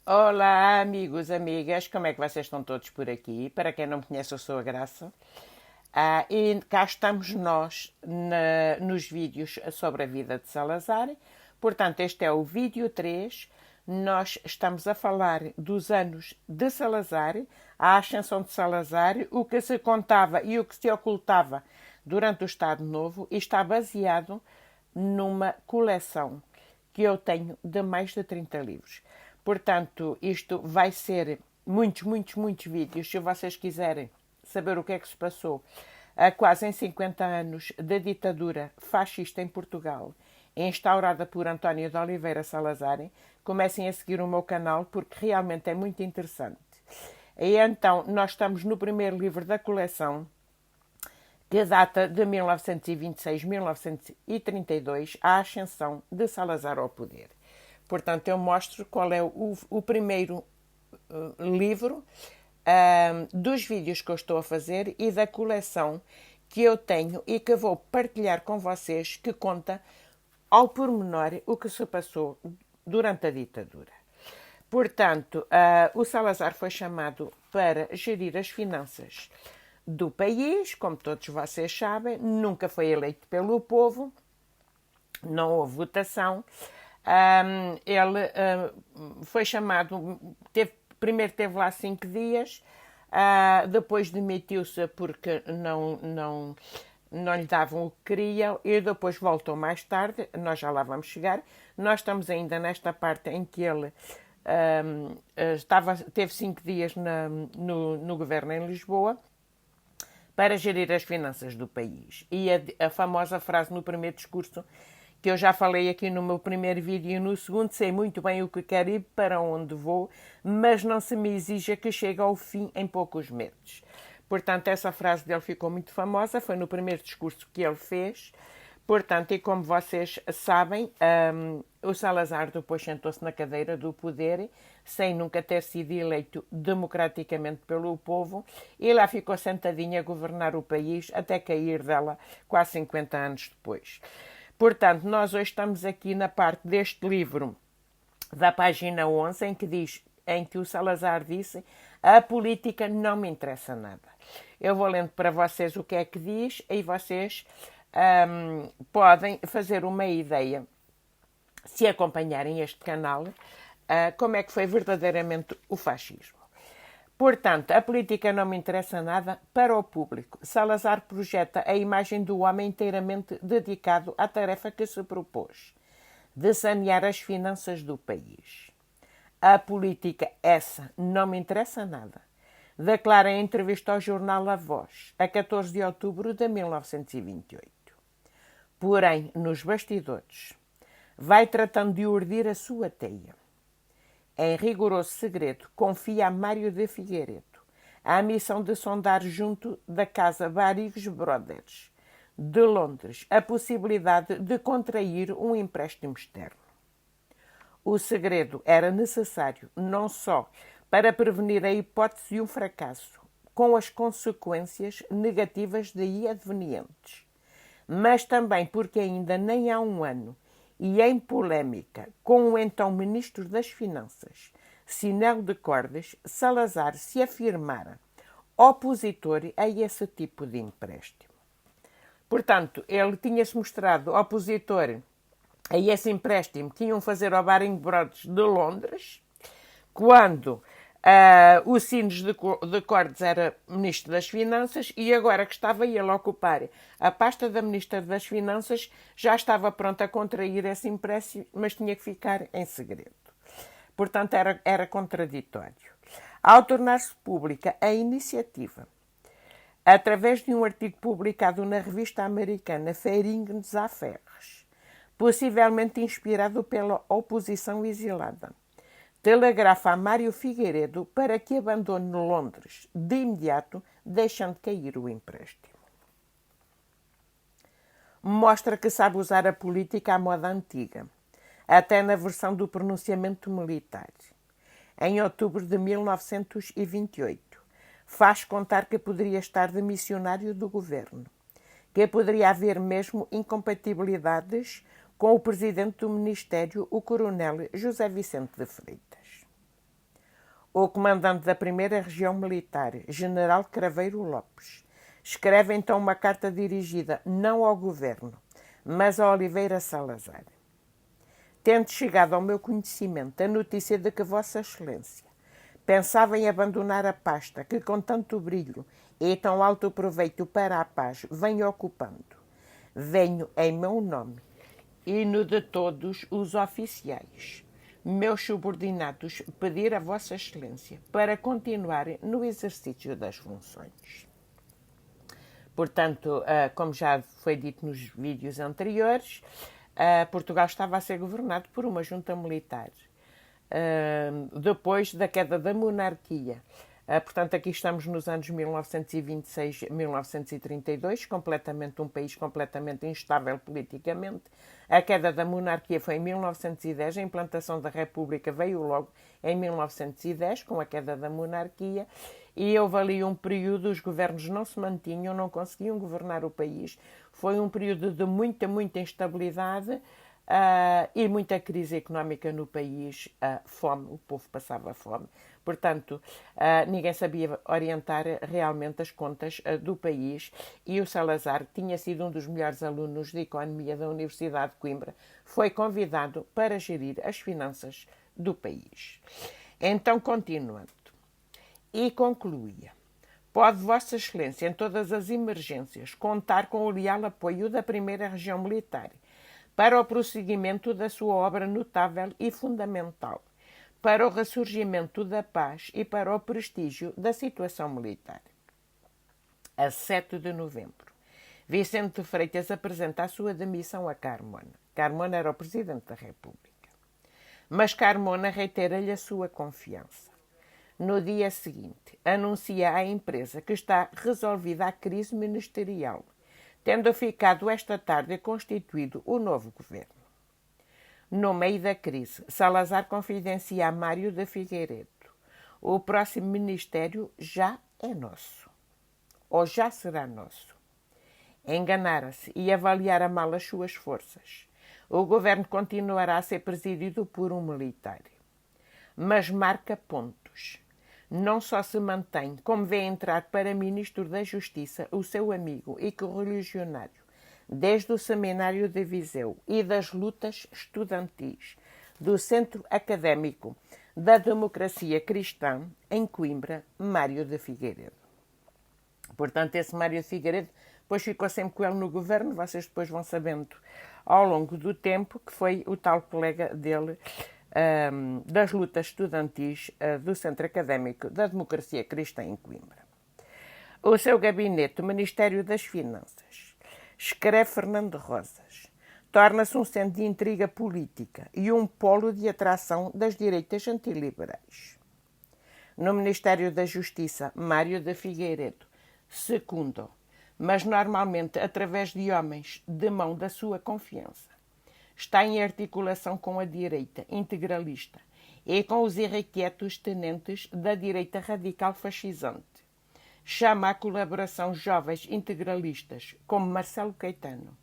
Olá, amigos, amigas, como é que vocês estão todos por aqui? Para quem não me conhece, eu sou a Graça. E cá estamos nós nos vídeos sobre a vida de Salazar. Portanto, este é o vídeo 3. Nós estamos a falar dos anos de Salazar, a ascensão de Salazar, o que se contava e o que se ocultava durante o Estado Novo, e está baseado numa coleção que eu tenho de mais de 30 livros. Portanto, isto vai ser muitos vídeos. Se vocês quiserem saber o que é que se passou há quase em 50 anos da ditadura fascista em Portugal, instaurada por António de Oliveira Salazar, comecem a seguir o meu canal porque realmente é muito interessante. E então, nós estamos no primeiro livro da coleção, que data de 1926-1932, a ascensão de Salazar ao poder. Portanto, eu mostro qual é o primeiro livro dos vídeos que eu estou a fazer e da coleção que eu tenho e que vou partilhar com vocês, que conta ao pormenor o que se passou durante a ditadura. Portanto, o Salazar foi chamado para gerir as finanças do país, como todos vocês sabem, nunca foi eleito pelo povo, não houve votação. Ele foi chamado, primeiro teve lá 5 dias, depois demitiu-se porque não lhe davam o que queria e depois voltou mais tarde, nós já lá vamos chegar. Nós estamos ainda nesta parte em que ele teve 5 dias no governo em Lisboa para gerir as finanças do país. E a famosa frase no primeiro discurso, que eu já falei aqui no meu primeiro vídeo e no segundo: sei muito bem o que quero e para onde vou, mas não se me exija que chegue ao fim em poucos meses. Portanto, essa frase dele ficou muito famosa, foi no primeiro discurso que ele fez. Portanto, e como vocês sabem, o Salazar depois sentou-se na cadeira do poder, sem nunca ter sido eleito democraticamente pelo povo, e lá ficou sentadinho a governar o país até cair dela quase 50 anos depois. Portanto, nós hoje estamos aqui na parte deste livro, da página 11, em que o Salazar disse: a política não me interessa nada. Eu vou lendo para vocês o que é que diz e vocês podem fazer uma ideia, se acompanharem este canal, como é que foi verdadeiramente o fascismo. Portanto, a política não me interessa nada para o público. Salazar projeta a imagem do homem inteiramente dedicado à tarefa que se propôs, de sanear as finanças do país. A política, essa, não me interessa nada, declara em entrevista ao jornal A Voz, a 14 de outubro de 1928. Porém, nos bastidores, vai tratando de urdir a sua teia. Em rigoroso segredo, confia a Mário de Figueiredo a missão de sondar junto da casa Barigos Brothers, de Londres, a possibilidade de contrair um empréstimo externo. O segredo era necessário não só para prevenir a hipótese de um fracasso, com as consequências negativas daí advenientes, mas também porque ainda nem há um ano, e em polémica com o então Ministro das Finanças, Sinel de Cordes, Salazar se afirmara opositor a esse tipo de empréstimo. Portanto, ele tinha-se mostrado opositor a esse empréstimo que iam fazer ao Baring Brothers de Londres, quando o Sines de Cordes era Ministro das Finanças, e agora que estava ele a ocupar a pasta da Ministra das Finanças, já estava pronto a contrair esse empréstimo, mas tinha que ficar em segredo. Portanto, era contraditório. Ao tornar-se pública a iniciativa, através de um artigo publicado na revista americana Foreign Affairs, possivelmente inspirado pela oposição exilada, telegrafa a Mário Figueiredo para que abandone Londres de imediato, deixando cair o empréstimo. Mostra que sabe usar a política à moda antiga, até na versão do pronunciamento militar. Em outubro de 1928, faz contar que poderia estar de missionário do governo, que poderia haver mesmo incompatibilidades com o presidente do Ministério, o coronel José Vicente de Freitas. O comandante da primeira região militar, general Craveiro Lopes, escreve então uma carta dirigida não ao governo, mas a Oliveira Salazar. Tendo chegado ao meu conhecimento a notícia de que Vossa Excelência pensava em abandonar a pasta que com tanto brilho e tão alto proveito para a paz vem ocupando, venho em meu nome e no de todos os oficiais, meus subordinados, pedir a Vossa Excelência para continuarem no exercício das funções. Portanto, como já foi dito nos vídeos anteriores, Portugal estava a ser governado por uma junta militar. Depois da queda da monarquia. Portanto, aqui estamos nos anos 1926-1932, um país completamente instável politicamente. A queda da monarquia foi em 1910, a implantação da República veio logo em 1910, com a queda da monarquia, e houve ali um período, os governos não se mantinham, não conseguiam governar o país. Foi um período de muita instabilidade, e muita crise económica no país, fome, o povo passava fome. Portanto, ninguém sabia orientar realmente as contas do país, e o Salazar, que tinha sido um dos melhores alunos de economia da Universidade de Coimbra, foi convidado para gerir as finanças do país. Então, continuando, e concluía: pode Vossa Excelência, em todas as emergências, contar com o leal apoio da primeira região militar para o prosseguimento da sua obra notável e fundamental, para o ressurgimento da paz e para o prestígio da situação militar. A 7 de novembro, Vicente de Freitas apresenta a sua demissão a Carmona. Carmona era o Presidente da República. Mas Carmona reitera-lhe a sua confiança. No dia seguinte, anuncia à empresa que está resolvida a crise ministerial, tendo ficado esta tarde constituído o novo governo. No meio da crise, Salazar confidencia a Mário de Figueiredo: o próximo ministério já é nosso, ou já será nosso. Enganara-se e avaliara mal as suas forças. O governo continuará a ser presidido por um militar. Mas marca pontos. Não só se mantém, como vê entrar para ministro da Justiça o seu amigo e correligionário, desde o seminário de Viseu e das lutas estudantis do Centro Académico da Democracia Cristã, em Coimbra, Mário de Figueiredo. Portanto, esse Mário de Figueiredo depois ficou sempre com ele no governo, vocês depois vão sabendo ao longo do tempo que foi o tal colega dele das lutas estudantis do Centro Académico da Democracia Cristã em Coimbra. O seu gabinete, o Ministério das Finanças, escreve Fernando Rosas, torna-se um centro de intriga política e um polo de atração das direitas antiliberais. No Ministério da Justiça, Mário de Figueiredo secundam, mas normalmente através de homens de mão da sua confiança. Está em articulação com a direita integralista e com os irrequietos tenentes da direita radical fascisante. Chama à colaboração jovens integralistas como Marcelo Caetano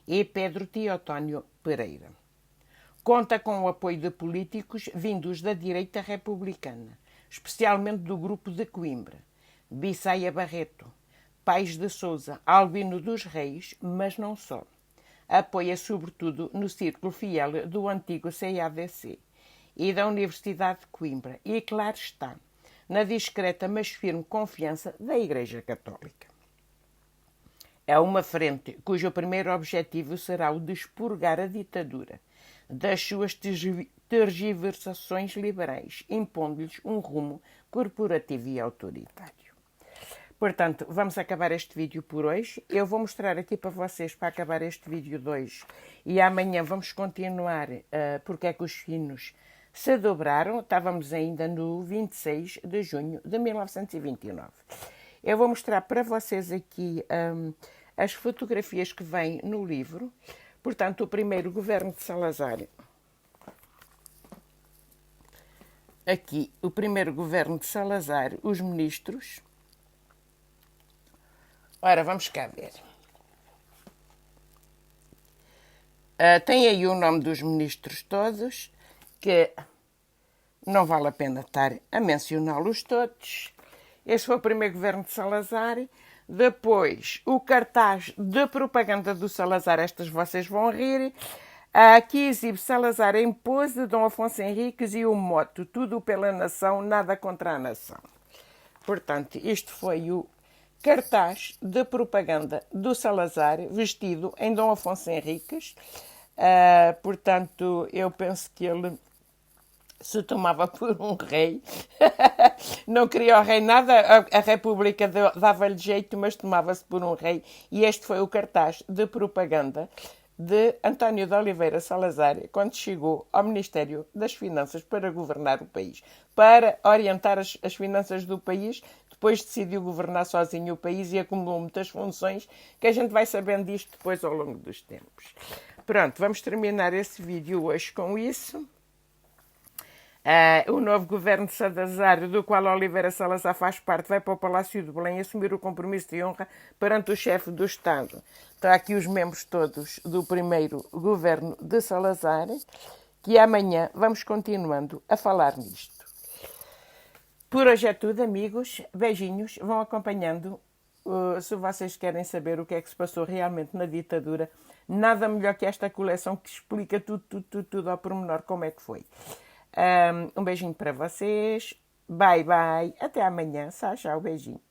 e Pedro Teotónio Pereira. Conta com o apoio de políticos vindos da direita republicana, especialmente do Grupo de Coimbra, Bissaia Barreto, Paes de Sousa, Albino dos Reis, mas não só. Apoia sobretudo no círculo fiel do antigo CADC e da Universidade de Coimbra e, claro está, na discreta mas firme confiança da Igreja Católica. É uma frente cujo primeiro objetivo será o de expurgar a ditadura das suas tergiversações liberais, impondo-lhes um rumo corporativo e autoritário. Portanto, vamos acabar este vídeo por hoje. Eu vou mostrar aqui para vocês, para acabar este vídeo 2, e amanhã vamos continuar porque é que os sinos se dobraram. Estávamos ainda no 26 de junho de 1929. Eu vou mostrar para vocês aqui as fotografias que vêm no livro. Portanto, o primeiro governo de Salazar. Aqui, o primeiro governo de Salazar, os ministros. Ora, vamos cá ver. Tem aí o nome dos ministros todos, que não vale a pena estar a mencioná-los todos. Este foi o primeiro governo de Salazar. Depois, o cartaz de propaganda do Salazar, estas vocês vão rir. Aqui exibe Salazar em pose de Dom Afonso Henriques e o moto, tudo pela nação, nada contra a nação. Portanto, isto foi o cartaz de propaganda do Salazar, vestido em Dom Afonso Henriques. Portanto, eu penso que ele se tomava por um rei. Não queria o rei nada, a República dava-lhe jeito, mas tomava-se por um rei. E este foi o cartaz de propaganda de António de Oliveira Salazar, quando chegou ao Ministério das Finanças para governar o país, para orientar as finanças do país. Depois decidiu governar sozinho o país e acumulou muitas funções, que a gente vai sabendo disto depois ao longo dos tempos. Pronto, vamos terminar esse vídeo hoje com isso. O novo governo de Salazar, do qual Oliveira Salazar faz parte, vai para o Palácio de Belém assumir o compromisso de honra perante o chefe do Estado. Estão aqui os membros todos do primeiro governo de Salazar, que amanhã vamos continuando a falar nisto. Por hoje é tudo, amigos. Beijinhos. Vão acompanhando. Se vocês querem saber o que é que se passou realmente na ditadura, nada melhor que esta coleção que explica tudo ao pormenor como é que foi. Um beijinho para vocês. Bye, bye. Até amanhã. Tchau, beijinho.